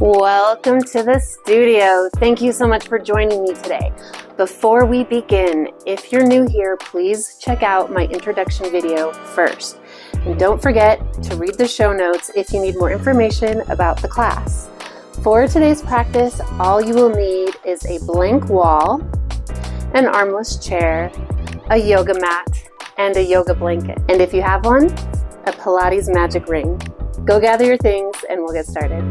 Welcome to the studio. Thank you so much for joining me today. Before we begin, if you're new here, please check out my introduction video first. And don't forget to read the show notes if you need more information about the class. For today's practice, all you will need is a blank wall, an armless chair, a yoga mat, and a yoga blanket. And if you have one, a Pilates magic ring. Go gather your things and we'll get started.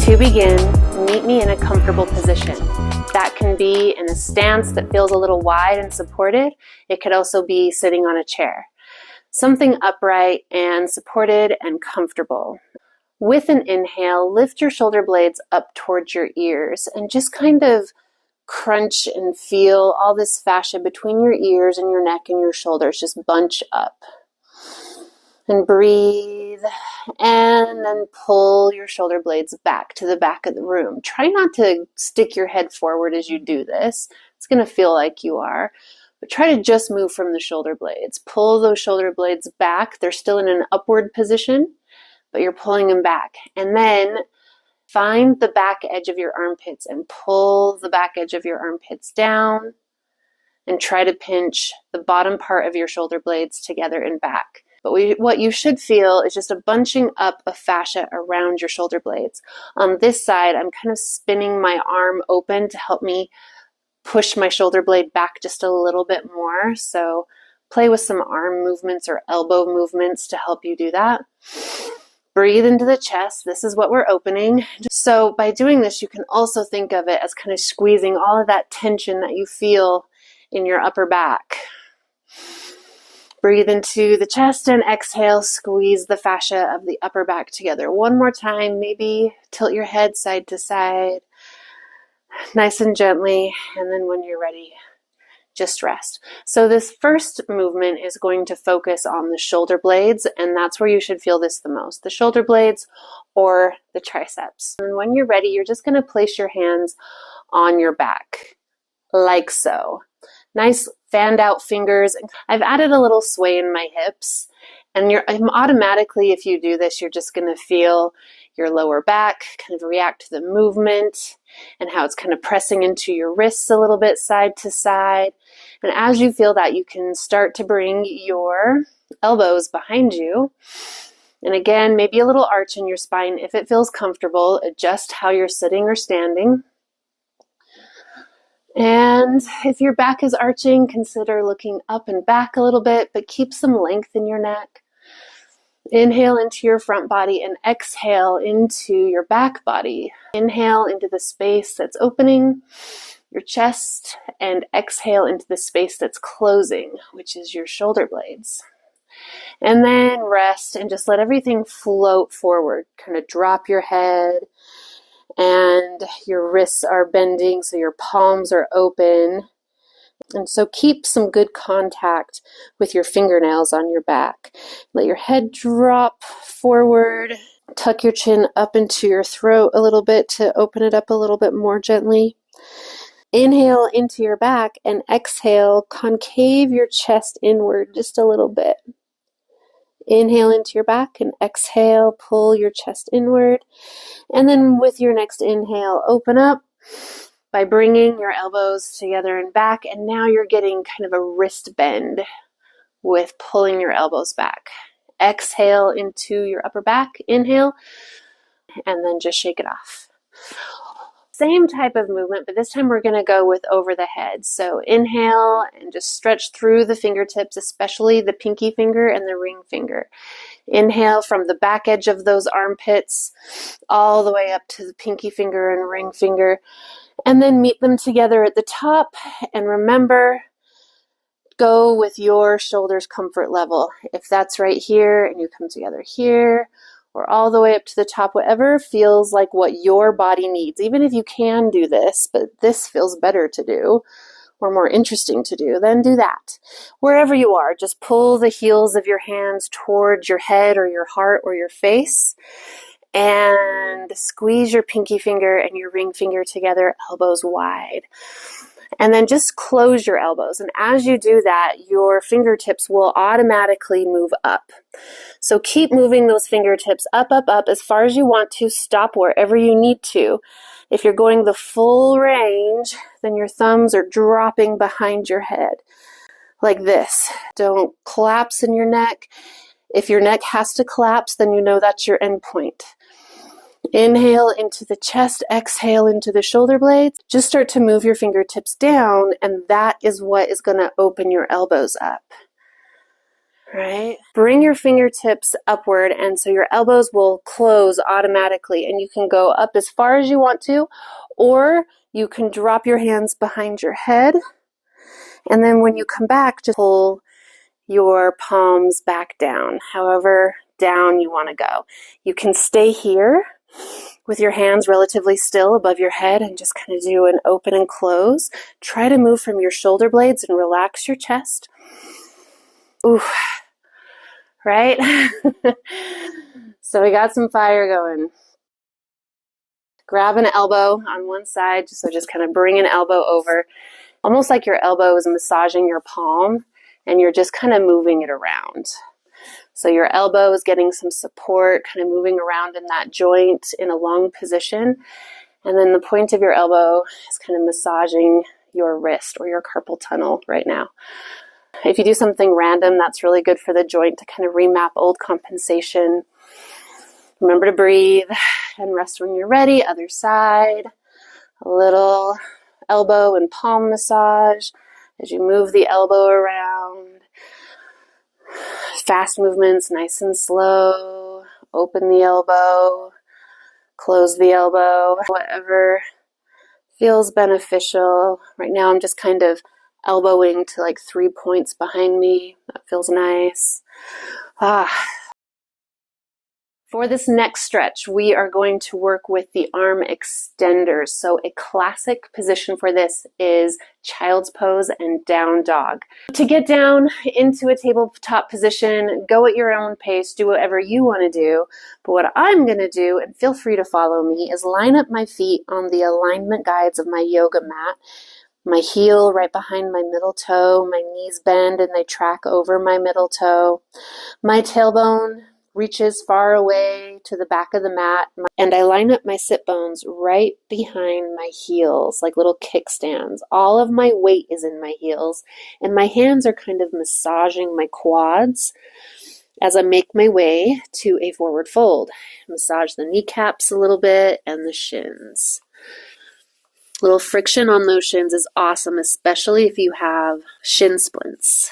To begin, meet me in a comfortable position. That can be in a stance that feels a little wide and supported. It could also be sitting on a chair. Something upright and supported and comfortable. With an inhale, lift your shoulder blades up towards your ears and just kind of crunch and feel all this fascia between your ears and your neck and your shoulders just bunch up. And breathe, and then pull your shoulder blades back to the back of the room. Try not to stick your head forward as you do this. It's going to feel like you are. But try to just move from the shoulder blades. Pull those shoulder blades back. They're still in an upward position, but you're pulling them back. And then find the back edge of your armpits and pull the back edge of your armpits down. And try to pinch the bottom part of your shoulder blades together and back. But what you should feel is just a bunching up of fascia around your shoulder blades. On this side, I'm kind of spinning my arm open to help me push my shoulder blade back just a little bit more. So play with some arm movements or elbow movements to help you do that. Breathe into the chest. This is what we're opening. So by doing this, you can also think of it as kind of squeezing all of that tension that you feel in your upper back. Breathe into the chest and exhale, squeeze the fascia of the upper back together. One more time, maybe tilt your head side to side, nice and gently, and then when you're ready, just rest. So this first movement is going to focus on the shoulder blades, and that's where you should feel this the most, the shoulder blades or the triceps. And when you're ready, you're just going to place your hands on your back, like so. Nice fanned out fingers. I've added a little sway in my hips, and automatically, if you do this, you're just going to feel your lower back kind of react to the movement and how it's kind of pressing into your wrists a little bit side to side. And as you feel that, you can start to bring your elbows behind you. And again, maybe a little arch in your spine. If it feels comfortable, adjust how you're sitting or standing. And if your back is arching, consider looking up and back a little bit, but keep some length in your neck. Inhale into your front body and exhale into your back body. Inhale into the space that's opening your chest and exhale into the space that's closing, which is your shoulder blades. And then rest and just let everything float forward. Kind of drop your head. And your wrists are bending, so your palms are open. And so keep some good contact with your fingernails on your back. Let your head drop forward. Tuck your chin up into your throat a little bit to open it up a little bit more gently. Inhale into your back and exhale, concave your chest inward just a little bit. Inhale into your back and exhale, pull your chest inward. And then with your next inhale, open up by bringing your elbows together and back. And now you're getting kind of a wrist bend with pulling your elbows back. Exhale into your upper back, inhale, and then just shake it off. Same type of movement, but this time we're going to go with over the head. So inhale and just stretch through the fingertips, especially the pinky finger and the ring finger. Inhale from the back edge of those armpits all the way up to the pinky finger and ring finger. And then meet them together at the top. And remember, go with your shoulders comfort level. If that's right here and you come together here, or all the way up to the top, whatever feels like what your body needs. Even if you can do this, but this feels better to do or more interesting to do, then do that. Wherever you are, just pull the heels of your hands towards your head or your heart or your face And squeeze your pinky finger and your ring finger together, elbows wide. And then just close your elbows. And as you do that, your fingertips will automatically move up. So keep moving those fingertips up, up, up as far as you want to. Stop wherever you need to. If you're going the full range, then your thumbs are dropping behind your head like this. Don't collapse in your neck. If your neck has to collapse, then you know that's your end point. Inhale into the chest, exhale into the shoulder blades. Just start to move your fingertips down, and that is what is going to open your elbows up. Right? Bring your fingertips upward, and so your elbows will close automatically, and you can go up as far as you want to, or you can drop your hands behind your head, and then when you come back, just pull your palms back down, however down you want to go. You can stay here with your hands relatively still above your head and just kind of do an open and close. Try to move from your shoulder blades and relax your chest. Ooh, right? So we got some fire going. Grab an elbow on one side, so just kind of bring an elbow over, almost like your elbow is massaging your palm, and you're just kind of moving it around. So your elbow is getting some support, kind of moving around in that joint in a long position. And then the point of your elbow is kind of massaging your wrist or your carpal tunnel right now. If you do something random, that's really good for the joint to kind of remap old compensation. Remember to breathe and rest when you're ready. Other side. A little elbow and palm massage as you move the elbow around. Fast movements, nice and slow. Open the elbow, close the elbow, whatever feels beneficial. Right now I'm just kind of elbowing to like 3 points behind me. That feels nice. For this next stretch, we are going to work with the arm extenders. So a classic position for this is child's pose and down dog. To get down into a tabletop position, go at your own pace, do whatever you want to do. But what I'm going to do, and feel free to follow me, is line up my feet on the alignment guides of my yoga mat. My heel right behind my middle toe, my knees bend and they track over my middle toe. My tailbone reaches far away to the back of the mat, and I line up my sit bones right behind my heels, like little kickstands. All of my weight is in my heels, and my hands are kind of massaging my quads as I make my way to a forward fold. Massage the kneecaps a little bit and the shins. Little friction on those shins is awesome, especially if you have shin splints.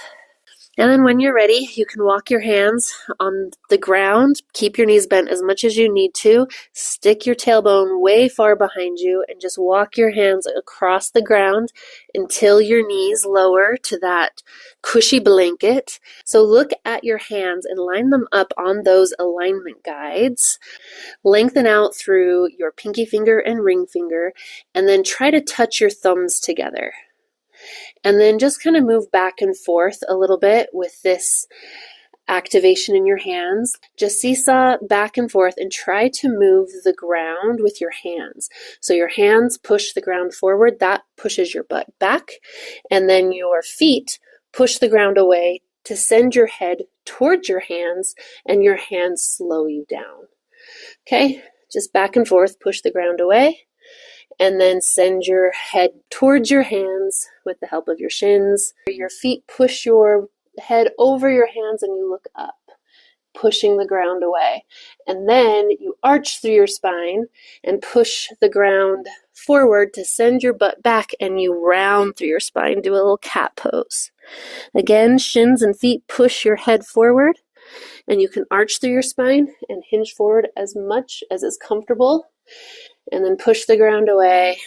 And then when you're ready, you can walk your hands on the ground. Keep your knees bent as much as you need to. Stick your tailbone way far behind you and just walk your hands across the ground until your knees lower to that cushy blanket. So look at your hands and line them up on those alignment guides. Lengthen out through your pinky finger and ring finger, and then try to touch your thumbs together. And then just kind of move back and forth a little bit with this activation in your hands. Just seesaw back and forth and try to move the ground with your hands. So your hands push the ground forward, that pushes your butt back, and then your feet push the ground away to send your head towards your hands, and your hands slow you down. Okay, just back and forth, push the ground away. And then send your head towards your hands with the help of your shins. Your feet push your head over your hands and you look up, pushing the ground away. And then you arch through your spine and push the ground forward to send your butt back, and you round through your spine. Do a little cat pose. Again, shins and feet push your head forward, and you can arch through your spine and hinge forward as much as is comfortable. And then push the ground away.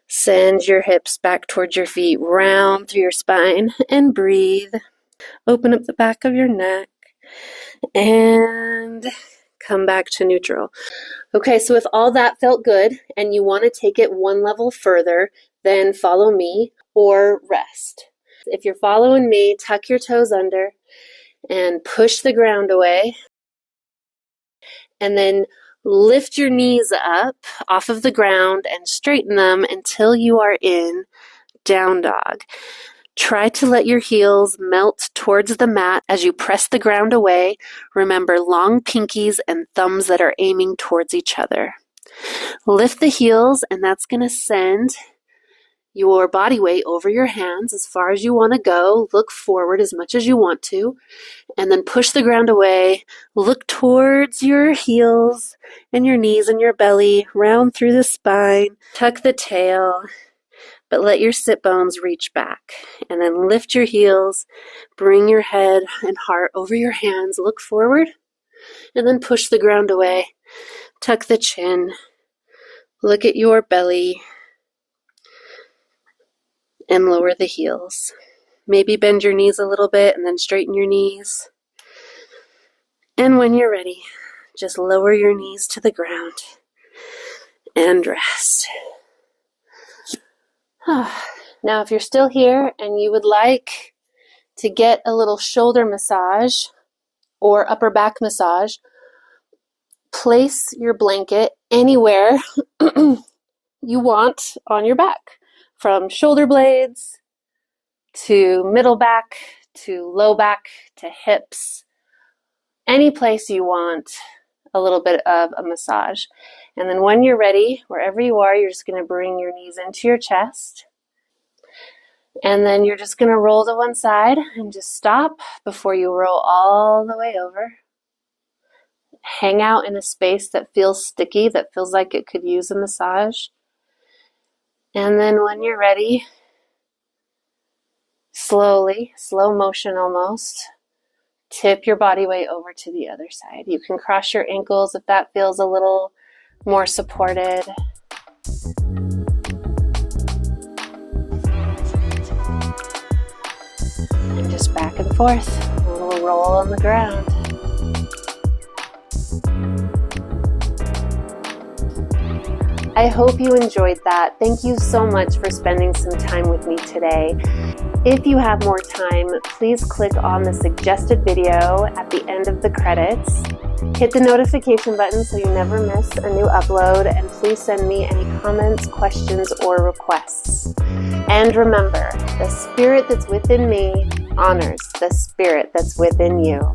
Send your hips back towards your feet, round through your spine, and breathe. Open up the back of your neck, and come back to neutral. Okay, so if all that felt good, and you want to take it one level further, then follow me or rest. If you're following me, tuck your toes under, and push the ground away. And then lift your knees up off of the ground and straighten them until you are in down dog. Try to let your heels melt towards the mat as you press the ground away. Remember, long pinkies and thumbs that are aiming towards each other. Lift the heels, and that's going to send your body weight over your hands as far as you want to go. Look forward as much as you want to, and then push the ground away. Look towards your heels and your knees and your belly, round through the spine, tuck the tail, but let your sit bones reach back. And then lift your heels, bring your head and heart over your hands, look forward, and then push the ground away. Tuck the chin, look at your belly, and lower the heels. Maybe bend your knees a little bit and then straighten your knees. And when you're ready, just lower your knees to the ground and rest. Now, if you're still here and you would like to get a little shoulder massage or upper back massage, place your blanket anywhere you want on your back, from shoulder blades to middle back to low back to hips, any place you want a little bit of a massage. And then when you're ready, wherever you are, you're just going to bring your knees into your chest. And then you're just going to roll to one side and just stop before you roll all the way over. Hang out in a space that feels sticky, that feels like it could use a massage. And then when you're ready, slowly, slow motion almost, tip your body weight over to the other side. You can cross your ankles if that feels a little more supported. And just back and forth, a little roll on the ground. I hope you enjoyed that. Thank you so much for spending some time with me today. If you have more time, please click on the suggested video at the end of the credits. Hit the notification button so you never miss a new upload, and please send me any comments, questions, or requests. And remember, the spirit that's within me honors the spirit that's within you.